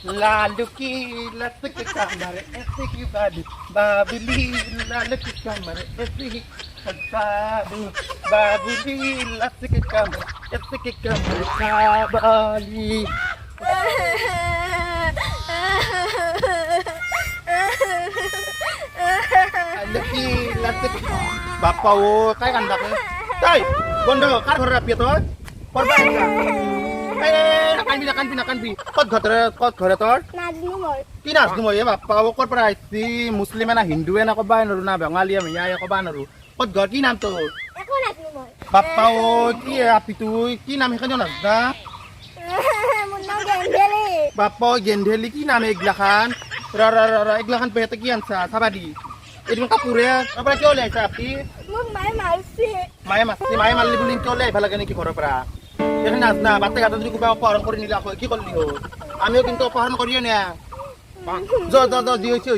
लालू की लत के कमर ऐसे ही बादू बाबुली लालू की कमर ऐसे ही बाबू बाबुली लत के कमर ऐसे के कमर काबाली लकी लत बापा वो काय कांदा काय बंद कार घर रापिया तो करबा নাকান বি কত ঘরে তোর কি নাজনু মই বাপ্পা ওকৰ পৰা আইছি মুছলিমে না হিন্দুৱে না কবা নৰু না বেঙালীয়ে মিয়ায়ে কবা নৰু কত ঘৰ কি নাম তোৰ একো নাজনু মই বাপ্পা ও কি আপি তুই কি নাম এখানে নাজনা মোৰ নাম গেন্ধেলি বাপ্পা গেন্ধেলি কি নাম এগলাখান এগলাখান পেতে কি আনছা সাবাদি এদিন কাপুৰে আপোনাৰ কিয় লাইছা আপি মোক মায়ে মাৰলি বুলি কিয় লাই ভাল লাগে নেকি ঘৰৰ পৰা এখানে নাজনা বাতে গাতে যদি কিবা অপহরণ করে নিলে কি করলি হো আমিও কিন্তু অপহরণ করিও না দি হয়েছে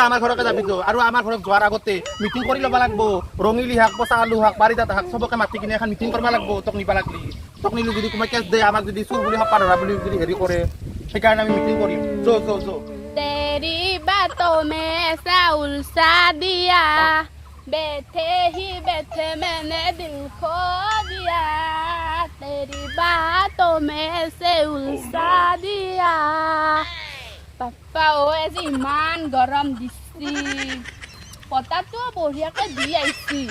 আমার ঘরকে যাবি আৰু আমাৰ ঘৰত যোৱাৰ আগতে মিটিং কৰি ল'ব লাগব ৰঙিলি শাক পচা আলু শাক বাৰিদাত শাক চবকে মাতি কিনে এখন মিটিং কৰিব লাগব তক নিবা লাগলি তক নিলি যদি কোনোবাই কেছ দে আমাক যদি চুৰ বুলি হপা ধৰা বুলি যদি হেৰি কৰে সেইকাৰণে আমি মিটিং কৰিম तेरी बातों में ऐसा उलझा दिया बैठे ही बैठे मैंने दिल खो दिया तेरी बातों में से उलझा दिया पापा ओ ऐसी इमान गरम दिसी पता तो बढ़िया के दी आईसी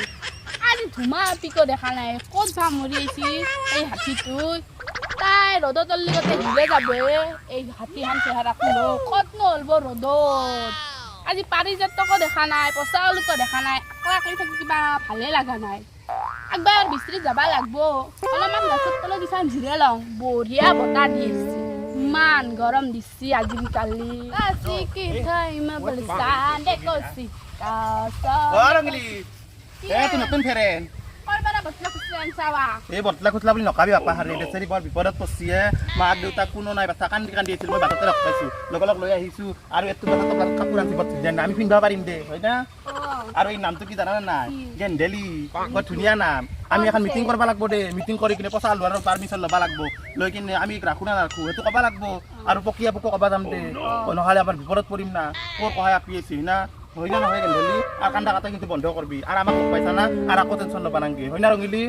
आज धुमा पिको देखा নাই কত ভামৰি আইছি এই হাতীটো তাই ৰদত তলি গতে হিলে যাবে এই হাতীহান চেহাৰা কুলো কত নলব ৰদত আজি পাৰিজাতকো দেখা নাই পচাউলকো দেখা নাই আকলা থাকি কিবা ভালে লাগা নাই একবাৰ বিস্ত্ৰীত যাবা লাগবো অলপমান গছত তলে দিছান জিৰে লওঁ বঢ়িয়া বতাহ দি আছে ইমান গৰম দিছি আজি কালি কাছি কি ঠাইমা বলসান দেখছি ৰঙিলি তুই নতুন ফেৰেন এই বটলা খুচলা বুলি নকাবি বাপা হাৰে বেচাৰি বৰ বিপদত পৰছিয়ে মাক দেউতাক কোনো নাই বাচ্চা কান্দি আছিল মই বাটতে ৰখ পাইছো লগ লৈ আহিছো আৰু এটো কথা কাপোৰ আনি বট দিন আমি পিন্ধিব পাৰিম দে হয় না আৰু এই নামটো কি জানা নাই গেন্ধেলি বৰ ধুনীয়া নাম আমি এখন মিটিং কৰিব লাগব দে মিটিং কৰি কিনে পচা লোৱাৰ পাৰমিশন ল'ব লাগব লৈ কিনে আমি ৰাখো না ৰাখো সেইটো ক'ব লাগব আৰু পকিয়া পকো ক'ব যাম দে নহ'লে আমাৰ বিপদত পৰিম না ক'ৰ কহাই আপি আছে না হয় না নহয় গেন্ধেলি আর কান্দা কাটা কিন্তু বন্ধ করবি আর আমাক পয়সা না আর আকো টেনশন লবা নাঙ্গে হয় না রঙিলি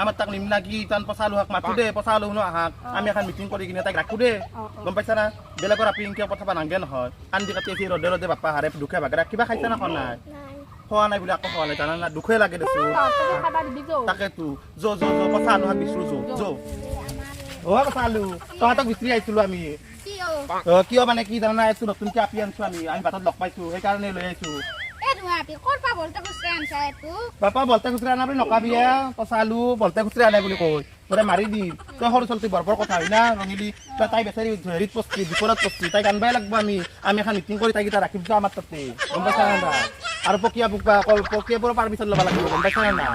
আমার তাক নিম না কি তান পচালু হাক মাতু দে পচালু নো হাক আমি এখন মিটিং কৰি কিনে তাক ৰাখু দে গম পাইছা না বেলেগৰ আপি ইনকে পঠাবা নাঙ্গে নহয় কান্দি কাটি আছে ৰদে বাপ্পা হাৰে দুখে বাগৰা কিবা খাইছা না নাই খোৱা নাই বুলি আকৌ খোৱা নাই জানা না দুখে লাগে দেছো তাকে তু পচালু হাক বিচৰু ও পচালু তহঁতক বিচাৰি আইছিলো আমি কিয় মানে কি জানা নাই নতুনকে আপি আনছো আমি বাটত লগ পাইছো সেইকাৰণে লৈ আহিছো বাপা বলতে খুচৰা আনা বুলি নকাবি পচালু বলতে খুচৰা আনাই বুলি কয় তোৰে মাৰি দি তই সৰু চলতি বৰবৰ কথা হয় না ৰঙিলি তাই বেচাৰি হেৰিত পচি বিপদত পচি তাইক আনবাই লাগব আমি এখন মিটিং কৰি তাইকেইটা ৰাখিম আমাৰ তাতে গম পাইছা না আৰু পকিয়া বুকবা অকল পকিয়াবোৰৰ পাৰমিশন ল'ব লাগিব গম পাইছা না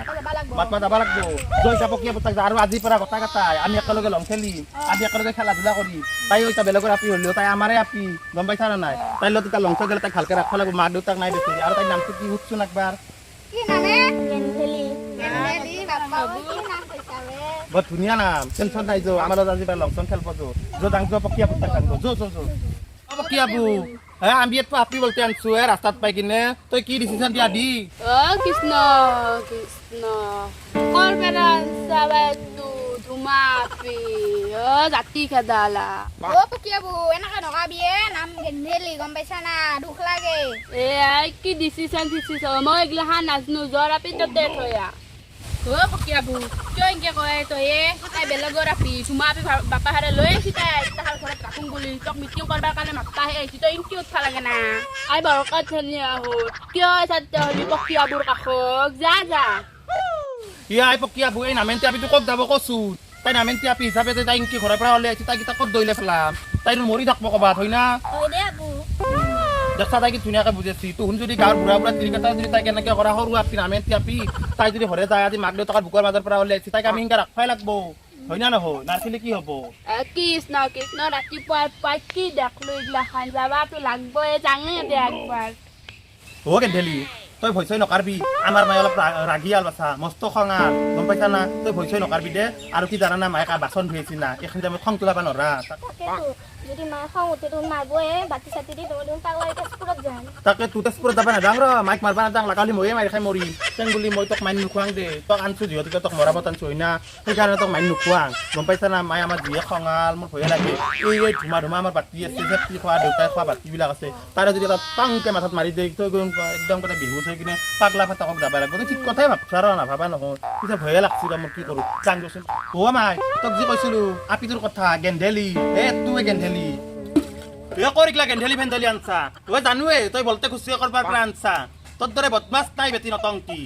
মাতবা যাব লাগব জয়টা পকিয়া বুক আৰু আজিৰ পৰা গোটা কাটাই আমি একেলগে লং খেলি আমি একেলগে খেলা ধূলা কৰি তাই এতিয়া বেলেগৰ আপি হ'লেও তাই আমাৰে আপি গম পাইছা না নাই তাইৰ লগত এতিয়া লং খেল গ'লে তাইক ভালকে ৰাখিব লাগিব মাক দেউতাক নাই বেছি আৰু তাইৰ নামটো কি সুধছোন একবাৰ বৰ ধুনীয়া নাম টেনশ্যন নাই আমাৰ লগত আজি লংচন খেলব পকিয়া পুত পকিয়াবু আমি একটু আপি বলতে আনছো রাস্তাত পাই কিনে তুই কি ডিসিশন দিয়া দি কৃষ্ণ কৃষ্ণ করবেরা সাবাতু ধুমাপি জাতি খেদালা পকিয়াবু এনেকা নকাবিয়ে নাম গেন্ধেলি গম পাইছা না দুখ লাগে কি ডিসিশন মই এগলাখান নাজনো জ্বৰ আপি ততে থয়া পকিয়াবু কিয় এনেকে কয় তই তাই বেলেগৰ আপি ধুমাপি বাপা হাৰে লৈ আহিছি তাই তাহাৰ ঘৰত ৰাখোঁ বুলি তক মিটিং কৰিবৰ কাৰণে মাতা আহিছি তই ইনকি উঠবা লাগে না আই বৰকাত ধনী আহোঁ কিয় চাতে হলি পকিয়াবুৰ কাষক যা আই পকিয়াবু এই নামেন্তি আপিটো ক'ত যাব কচু তাই নামেন্তি আপি হিচাপে তাই ইনকি ঘৰৰ পৰা ওলাই আহিছি তাইকেইটা ক'ত দৈলে পেলাম তাই মৰি থাকব ক'বাত হয় না দেখা তাই কি ধুনীয়াকে বুজাইছি তুহুন যদি গাঁৱৰ বুঢ়া তিৰিকেইটা যদি তাই কেনেকে কৰা সৰু আপি নামেন্তি আপি তাই যদি ঘৰে যায় আজি মাক দেউতাকৰ বুকৰ মাজৰ পৰা ওলাই আহিছি তাইক আমি এনেকে ৰাখবাই লাগব হয় না নহয় নাৰখিলে কি হ'ব কৃষ্ণ কৃষ্ণ ৰাতিপুৱা পাই কি দেখলো এইগিলাখান যাবাতো লাগবই যাঙে দে একবাৰ গেন্ধেলি তই ভয় চয় নকৰবি আমাৰ মায়ে অলপ ৰাগিয়াল বাছা মস্ত খঙাল গম পাইছা না তই ভয় চয় নকৰবি দে আৰু কি জানা না মায়ে বাচন ধুইছিল না এইখিনি টাইমত খং তোলাব নৰা যদি মায়ে খং উঠে তুমি মাৰবই বাতি চাতি দি তুমি পাগলাই তেজপুৰত যাম তাকে তোৰ তেজপুৰত যাব নাযাওঁ ৰ মাইক মাৰবা নাযাওঁ লাগালি ময়ে মাৰি খাই মৰিম তেন বুলি মই তোক মাইন নোখোৱাং দে তোক আনছো যিহেতুকে তোক মৰাব টানছো হয় না সেইকাৰণে তোক মাইন নোখোৱাং গম পাইছা না মায়ে আমাৰ যিয়ে খঙাল মোৰ ভয়ে লাগে এই ধুমা ধুমা আমাৰ বাতি আছে চেফটি খোৱা দেউতাই খোৱা বাতিবিলাক আছে তাৰে যদি এটা টাংকে মাথাত মাৰি দিয়ে তই একদম কথা বিহু চাই কিনে পাগলা ফাটাকক যাব লাগিব তই ঠিক কথাই ভাবছা ৰ নাভাবা নহয় পিছে ভয়ে লাগছি ৰ মই কি কৰোঁ যাং দেচোন অ' মাই তোক যি কৈছিলোঁ আপিটোৰ কথা গেন্ধেলি তোৱে গেন্ধেলি কৰিকলা গেন্ধেলি ফেন্ধেলি আনছা তই জানোৱে তই বলতে খুচি কৰবাৰ পৰা আনছা তোৰ দৰে বদমাছ নাই বেটি নটংকি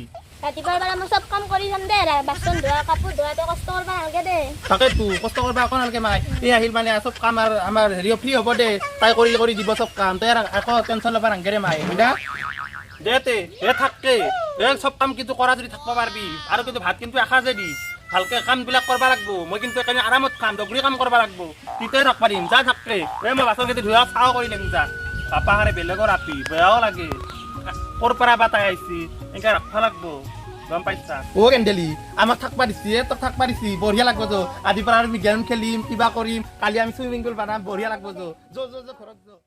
ৰাতিপুৱাৰ পৰা মই চব কাম কৰি যাম দে বাচন ধোৱা কাপোৰ ধোৱা তই কষ্ট কৰিব নালাগে দে তাকেতো কষ্ট কৰিব একো নালাগে মাই এই আহিল মানে চব কাম আমাৰ হেৰি ফ্ৰী হ'ব দে তাই কৰি দিব চব কাম তই একো টেনশ্যন ল'ব নালাগে মাই বুজা দে তে থাককে চব কাম কিন্তু কৰা যদি থাকিব পাৰিবি আৰু কিন্তু ভাত কিন্তু এসাঁজে দি ভালকে কামবিলাক কৰিব লাগিব মই কিন্তু একেবাৰে আৰামত খাম দগৰি কাম কৰিব লাগিব তেতিয়াই থাক পাৰিম যা থাককে মই বাচন কেইটা ধুই চাও কৰি দিম যা পাপাহাৰে বেলেগৰ আপি বেয়াও লাগে ক'ৰ পৰা বা তাই আহিছি এনেকৈ ৰাখিব লাগিব গম পাইছা অ' গেন্ধেলি আমাক থাকবা দিছি তোক থাকবা দিছি বঢ়িয়া লাগিব যো আজিৰ পৰা আমি গেম খেলিম কিবা কৰিম কালি আমি চুইমিং পুল বনাম বঢ়িয়া লাগিব যো ঘৰত যো